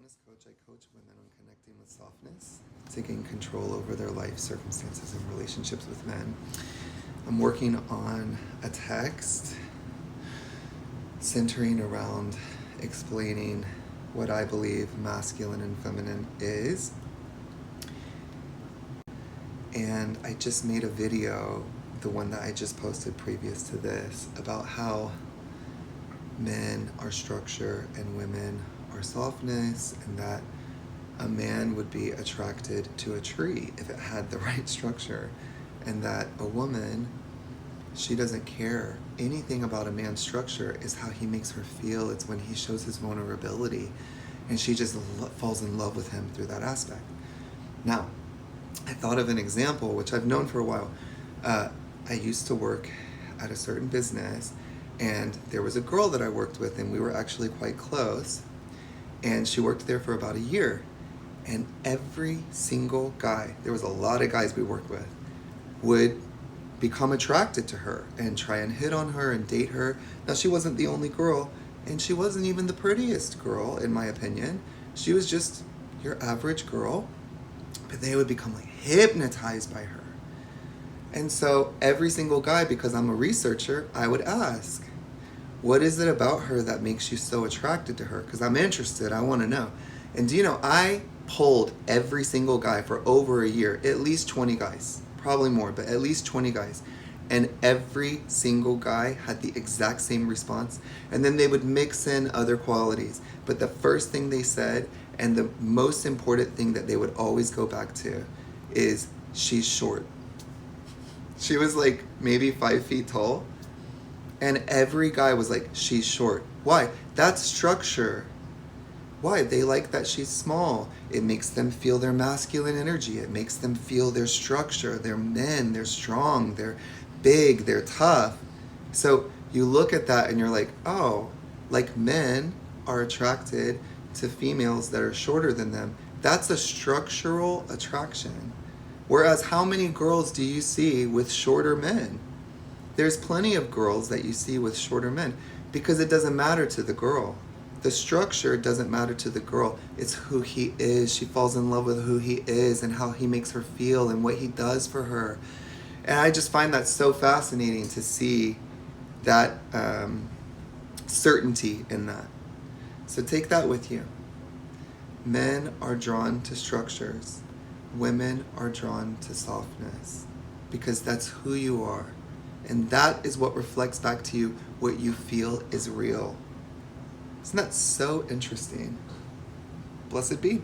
Wellness Coach, I coach women on connecting with softness, taking control over their life circumstances and relationships with men. I'm working on a text centering around explaining what I believe masculine and feminine is. And I just made a video, the one that I just posted previous to this, about how men are structure and women are softness, and that a man would be attracted to a tree if it had the right structure, and that a woman, she doesn't care. Anything about a man's structure is how he makes her feel. It's when he shows his vulnerability, and she just falls in love with him through that aspect. Now, I thought of an example, which I've known for a while. I used to work at a certain business, and there was a girl that I worked with, and we were actually quite close. And she worked there for about a year. And every single guy, there was a lot of guys we worked with, would become attracted to her and try and hit on her and date her. Now, she wasn't the only girl, and she wasn't even the prettiest girl, in my opinion. She was just your average girl, but they would become like hypnotized by her. And so every single guy, because I'm a researcher, I would ask, what is it about her that makes you so attracted to her? Because I'm interested, I want to know. And do you know, I polled every single guy for over a year, at least 20 guys, probably more, but at least 20 guys. And every single guy had the exact same response. And then they would mix in other qualities. But the first thing they said, and the most important thing that they would always go back to, is she's short. She was like maybe 5 feet tall. And every guy was like, she's short. Why? That's structure. Why? They like that she's small. It makes them feel their masculine energy. It makes them feel their structure. They're men, they're strong, they're big, they're tough. So you look at that and you're like, oh, like men are attracted to females that are shorter than them. That's a structural attraction. Whereas how many girls do you see with shorter men? There's plenty of girls that you see with shorter men, because it doesn't matter to the girl. The structure doesn't matter to the girl. It's who he is. She falls in love with who he is and how he makes her feel and what he does for her. And I just find that so fascinating to see that certainty in that. So take that with you. Men are drawn to structures. Women are drawn to softness, because that's who you are. And that is what reflects back to you what you feel is real. Isn't that so interesting? Blessed be.